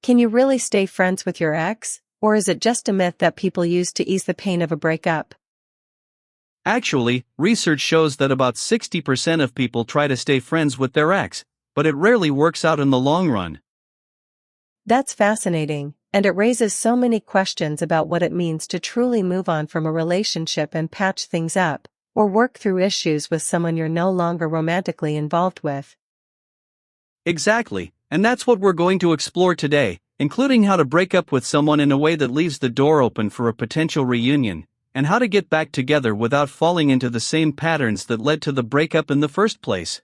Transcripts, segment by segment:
Can you really stay friends with your ex, or is it just a myth that people use to ease the pain of a breakup? Actually, research shows that about 60% of people try to stay friends with their ex, but it rarely works out in the long run. That's fascinating, and it raises so many questions about what it means to truly move on from a relationship and patch things up, or work through issues with someone you're no longer romantically involved with. Exactly, and that's what we're going to explore today, including how to break up with someone in a way that leaves the door open for a potential reunion, and how to get back together without falling into the same patterns that led to the breakup in the first place.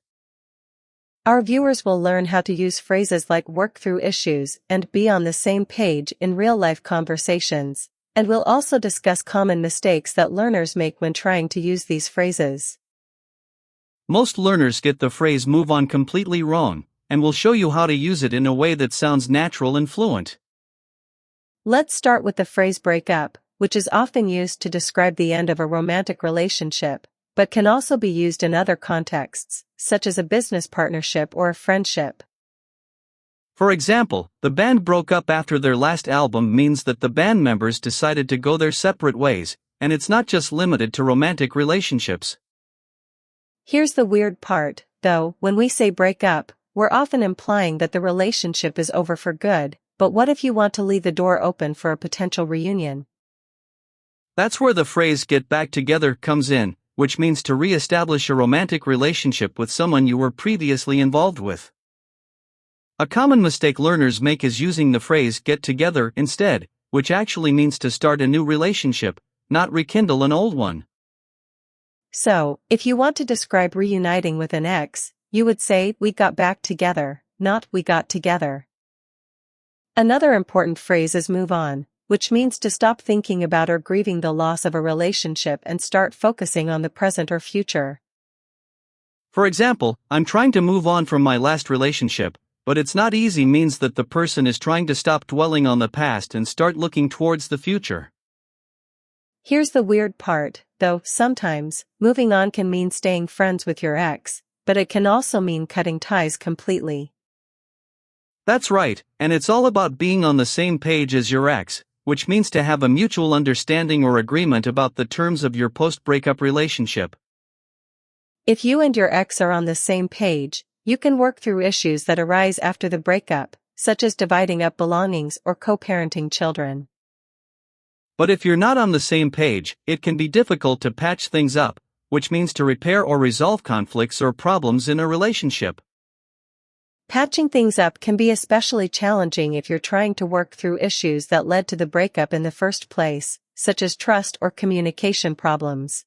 Our viewers will learn how to use phrases like work through issues and be on the same page in real-life conversations, and we'll also discuss common mistakes that learners make when trying to use these phrases. Most learners get the phrase move on completely wrong, and we'll show you how to use it in a way that sounds natural and fluent. Let's start with the phrase break up, which is often used to describe the end of a romantic relationship, but can also be used in other contexts, such as a business partnership or a friendship. For example, the band broke up after their last album means that the band members decided to go their separate ways, and it's not just limited to romantic relationships. Here's the weird part, though: when we say break up, we're often implying that the relationship is over for good, but what if you want to leave the door open for a potential reunion? That's where the phrase get back together comes in, which means to re-establish a romantic relationship with someone you were previously involved with. A common mistake learners make is using the phrase get together instead, which actually means to start a new relationship, not rekindle an old one. So, if you want to describe reuniting with an ex, you would say we got back together, not we got together. Another important phrase is move on, which means to stop thinking about or grieving the loss of a relationship and start focusing on the present or future. For example, I'm trying to move on from my last relationship, but it's not easy means that the person is trying to stop dwelling on the past and start looking towards the future. Here's the weird part, though: sometimes, moving on can mean staying friends with your ex, but it can also mean cutting ties completely. That's right, and it's all about being on the same page as your ex, which means to have a mutual understanding or agreement about the terms of your post-breakup relationship. If you and your ex are on the same page, you can work through issues that arise after the breakup, such as dividing up belongings or co-parenting children. But if you're not on the same page, it can be difficult to patch things up, which means to repair or resolve conflicts or problems in a relationship. Patching things up can be especially challenging if you're trying to work through issues that led to the breakup in the first place, such as trust or communication problems.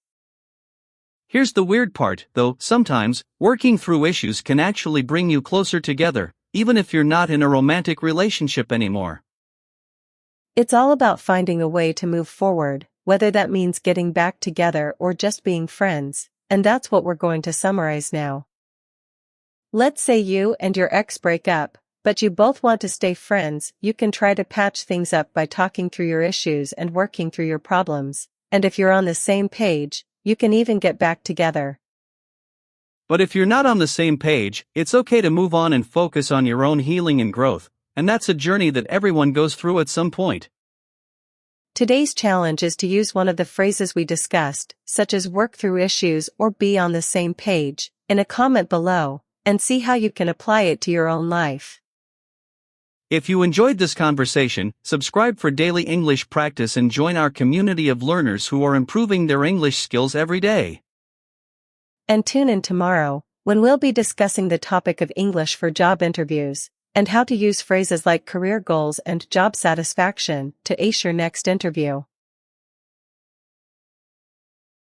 Here's the weird part, though: sometimes, working through issues can actually bring you closer together, even if you're not in a romantic relationship anymore. It's all about finding a way to move forward, whether that means getting back together or just being friends, and that's what we're going to summarize now. Let's say you and your ex break up, but you both want to stay friends. You can try to patch things up by talking through your issues and working through your problems, and if you're on the same page, you can even get back together. But if you're not on the same page, it's okay to move on and focus on your own healing and growth, and that's a journey that everyone goes through at some point. Today's challenge is to use one of the phrases we discussed, such as work through issues or be on the same page, in a comment below, and see how you can apply it to your own life. If you enjoyed this conversation, subscribe for daily English practice and join our community of learners who are improving their English skills every day. And tune in tomorrow, when we'll be discussing the topic of English for job interviews, and how to use phrases like career goals and job satisfaction to ace your next interview.